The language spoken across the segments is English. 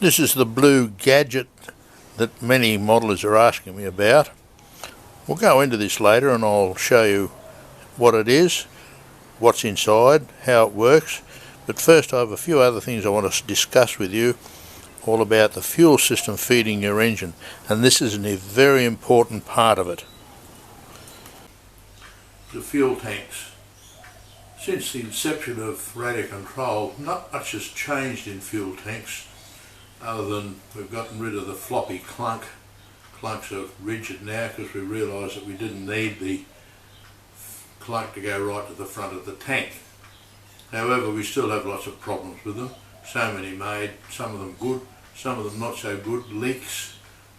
This is the blue gadget that many modelers are asking me about. We'll go into this later and I'll show you what it is, what's inside, how it works. But first I have a few other things I want to discuss with you, all about the fuel system feeding your engine, and this is a very important part of it. The fuel tanks. Since the inception of radio control, not much has changed in fuel tanks, other than we've gotten rid of the floppy clunk. Clunks are rigid now because we realised that we didn't need the clunk to go right to the front of the tank. However, we still have lots of problems with them. So many made, some of them good, some of them not so good, leaks,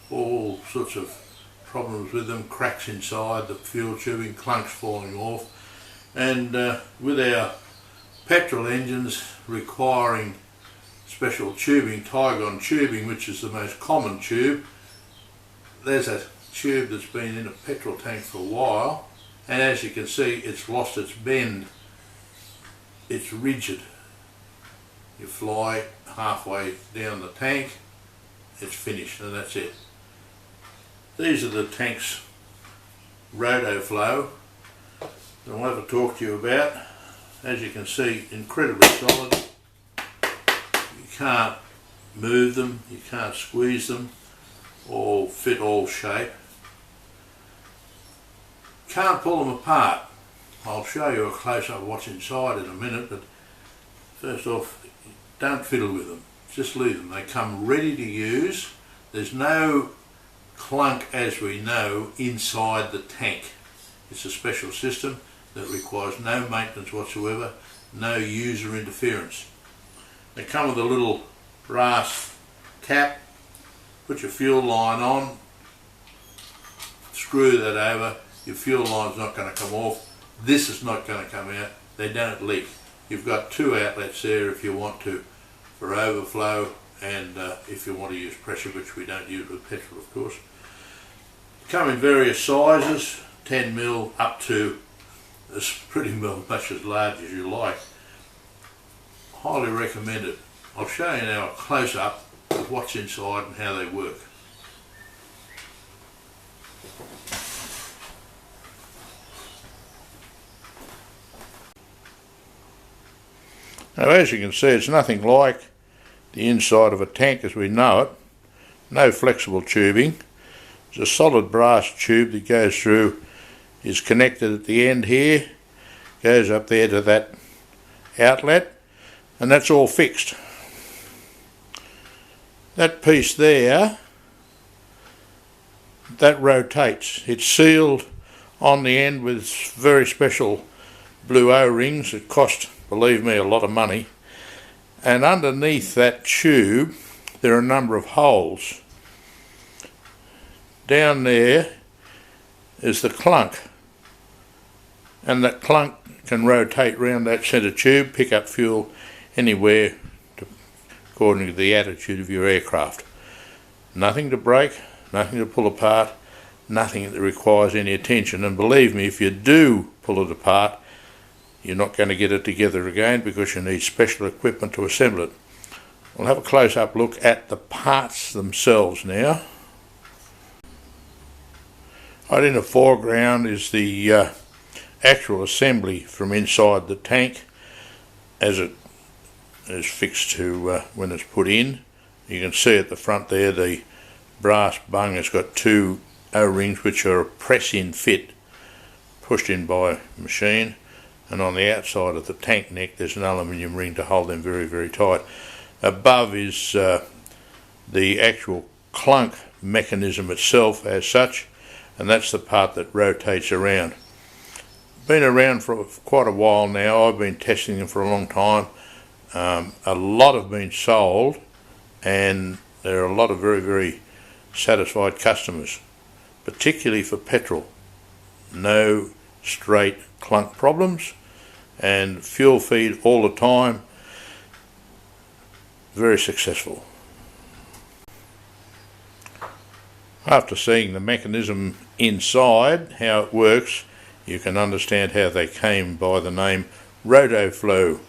all sorts of problems with them, cracks inside the fuel tubing, clunks falling off. And with our petrol engines requiring special tubing, Tygon tubing, which is the most common tube, there's a tube that's been in a petrol tank for a while, and as you can see it's lost its bend. It's rigid. You fly halfway down the tank, it's finished, and that's it. These are the tank's roto flow that I'll have to talk to you about. As you can see, incredibly solid. You can't move them, you can't squeeze them, or fit all shape. Can't pull them apart. I'll show you a close-up of what's inside in a minute, but first off, don't fiddle with them, just leave them. They come ready to use. There's no clunk, as we know, inside the tank. It's a special system that requires no maintenance whatsoever, no user interference. They come with a little brass cap. Put your fuel line on, screw that over, your fuel line's not going to come off, this is not going to come out, they don't leak. You've got two outlets there if you want to, for overflow and if you want to use pressure, which we don't use with petrol of course. Come in various sizes, 10mm up to as pretty much as large as you like. Highly recommend it. I'll show you now a close-up of what's inside and how they work. Now, as you can see, it's nothing like the inside of a tank as we know it. No flexible tubing. It's a solid brass tube that goes through, is connected at the end here, goes up there to that outlet, and that's all fixed. That piece there, that rotates. It's sealed on the end with very special blue O-rings that cost, believe me, a lot of money. And underneath that tube there are a number of holes. Down there is the clunk, and that clunk can rotate round that centre tube, pick up fuel anywhere according to the attitude of your aircraft. Nothing to break, nothing to pull apart, nothing that requires any attention. And believe me, if you do pull it apart, you're not going to get it together again because you need special equipment to assemble it. We'll have a close-up look at the parts themselves now. Right in the foreground is the actual assembly from inside the tank as it is fixed to when it's put in. You can see at the front there the brass bung has got two O-rings which are a press-in fit, pushed in by machine, and on the outside of the tank neck there's an aluminium ring to hold them very, very tight. Above is the actual clunk mechanism itself as such, and that's the part that rotates around. Been around for quite a while now. I've been testing them for a long time. A lot have been sold, and there are a lot of very, very satisfied customers, particularly for petrol. No straight clunk problems, and fuel feed all the time. Very successful. After seeing the mechanism inside, how it works, you can understand how they came by the name RotoFlow.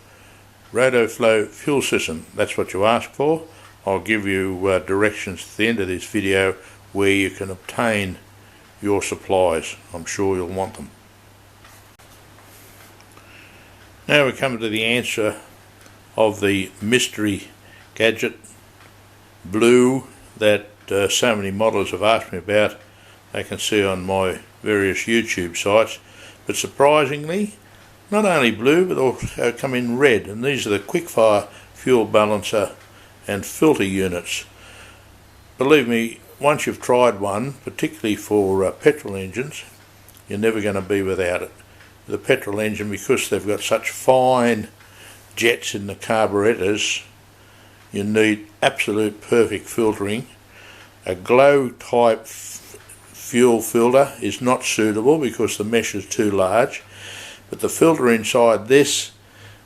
RotoFlow fuel system, that's what you asked for. I'll give you directions at the end of this video where you can obtain your supplies. I'm sure you'll want them. Now we come to the answer of the mystery gadget blue that so many modelers have asked me about. They can see on my various YouTube sites, but surprisingly not only blue but also come in red, and these are the quickfire fuel balancer and filter units. Believe me, once you've tried one, particularly for petrol engines, you're never going to be without it. The petrol engine, because they've got such fine jets in the carburetors, you need absolute perfect filtering. A glow type fuel filter is not suitable because the mesh is too large, but the filter inside this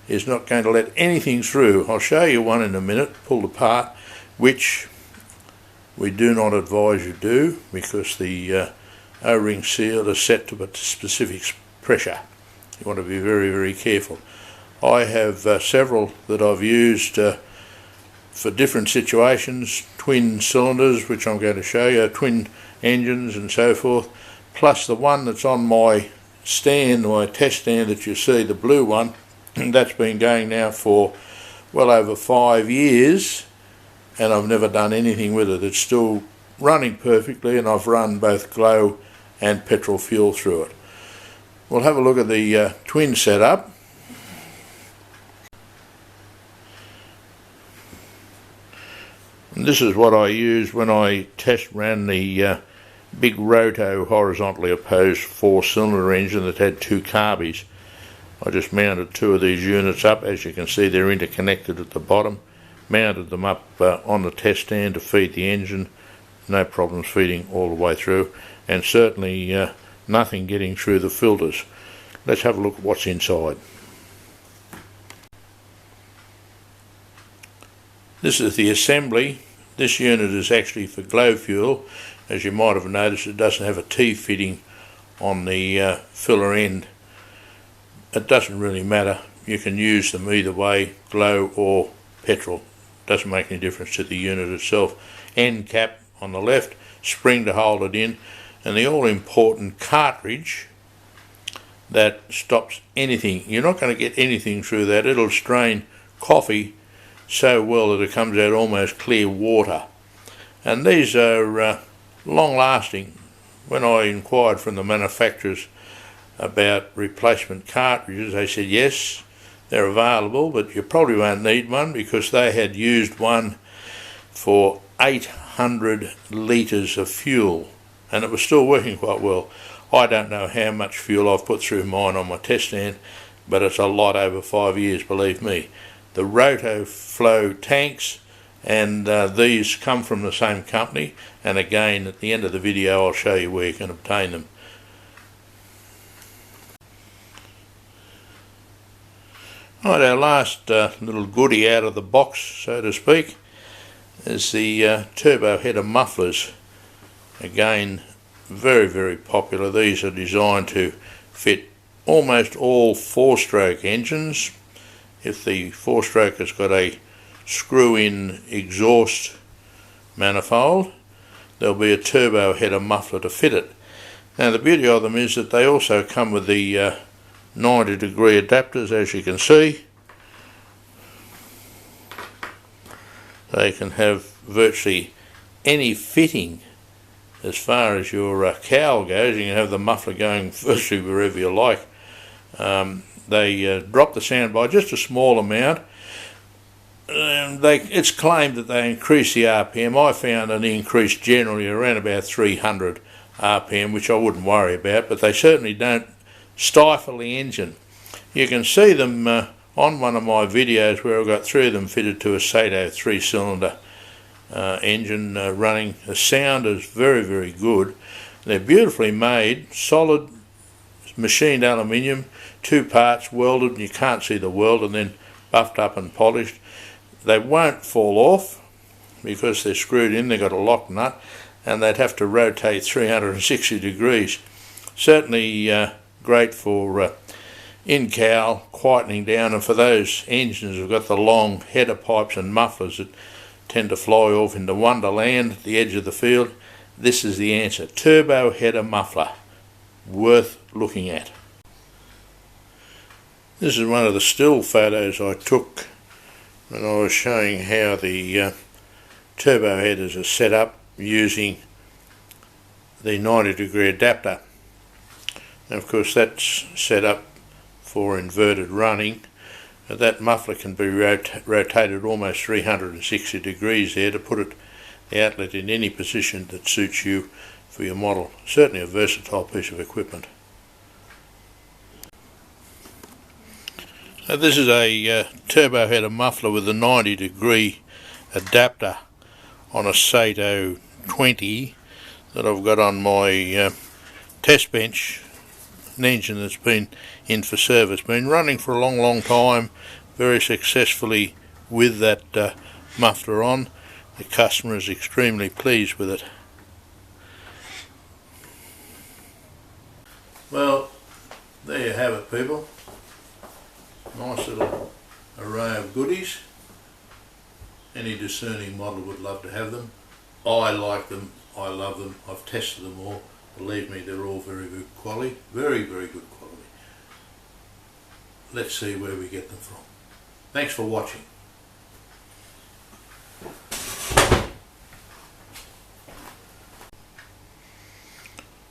is not going to let anything through. I'll show you one in a minute, pulled apart, which we do not advise you do, because the O-ring seal is set to a specific pressure. You want to be very, very careful. I have several that I've used for different situations, twin cylinders, which I'm going to show you, twin engines and so forth, plus the one that's on my stand, my test stand that you see, the blue one. That's been going now for well over 5 years, and I've never done anything with it. It's still running perfectly, and I've run both glow and petrol fuel through it. We'll have a look at the twin setup. And this is what I used when I ran the big roto horizontally opposed 4-cylinder engine that had 2 carbies. I just mounted 2 of these units up. As you can see, they're interconnected at the bottom. Mounted them up on the test stand to feed the engine. No problems feeding all the way through, and certainly nothing getting through the filters. Let's have a look at what's inside. This is the assembly. This unit is actually for glow fuel. As you might have noticed, it doesn't have a T fitting on the filler end. It doesn't really matter. You can use them either way, glow or petrol. Doesn't make any difference to the unit itself. End cap on the left, spring to hold it in, and the all-important cartridge that stops anything. You're not going to get anything through that. It'll strain coffee so well that it comes out almost clear water. And these are long-lasting. When I inquired from the manufacturers about replacement cartridges, they said yes, they're available, but you probably won't need one, because they had used one for 800 litres of fuel, and it was still working quite well. I don't know how much fuel I've put through mine on my test stand, but it's a lot over 5 years, believe me. The Roto Flow tanks and these come from the same company, and again at the end of the video I'll show you where you can obtain them. Right, our last little goodie out of the box, so to speak, is the turbo header mufflers. Again, very, very popular. These are designed to fit almost all 4-stroke engines. If the 4-stroke has got a screw-in exhaust manifold, there'll be a turbo header muffler to fit it. Now the beauty of them is that they also come with the 90-degree adapters, as you can see. They can have virtually any fitting as far as your cowl goes. You can have the muffler going virtually wherever you like. They drop the sound by just a small amount. It's claimed that they increase the RPM. I found an increase generally around about 300 RPM, which I wouldn't worry about, but they certainly don't stifle the engine. You can see them on one of my videos where I've got 3 of them fitted to a Sato 3-cylinder engine running. The sound is very, very good. They're beautifully made, solid machined aluminium, 2 parts welded, and you can't see the weld, and then buffed up and polished. They won't fall off because they're screwed in. They've got a lock nut, and they'd have to rotate 360 degrees. Certainly great for in-cowl, quietening down, and for those engines who've got the long header pipes and mufflers that tend to fly off into wonderland at the edge of the field. This is the answer. Turbo header muffler. Worth looking at. This is one of the still photos I took when I was showing how the turbo headers are set up using the 90-degree adapter. And of course that's set up for inverted running. That muffler can be rotated almost 360 degrees there to put the outlet in any position that suits you for your model. Certainly a versatile piece of equipment. Now this is a turbo header muffler with a 90-degree adapter on a Sato 20 that I've got on my test bench. An engine that's been in for service, been running for a long time, very successfully with that muffler on. The customer is extremely pleased with it. Well, there you have it, people. Nice little array of goodies. Any discerning model would love to have them. I like them, I love them, I've tested them all. Believe me, they're all very good quality, very good quality. Let's see where we get them from. Thanks for watching.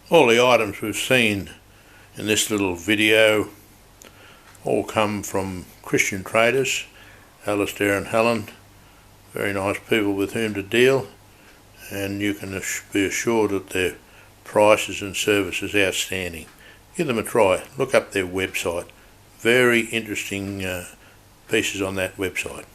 All the items we've seen in this little video all come from Christian traders, Alistair and Helen. Very nice people with whom to deal, and you can be assured that their prices and service is outstanding. Give them a try. Look up their website. Very interesting pieces on that website.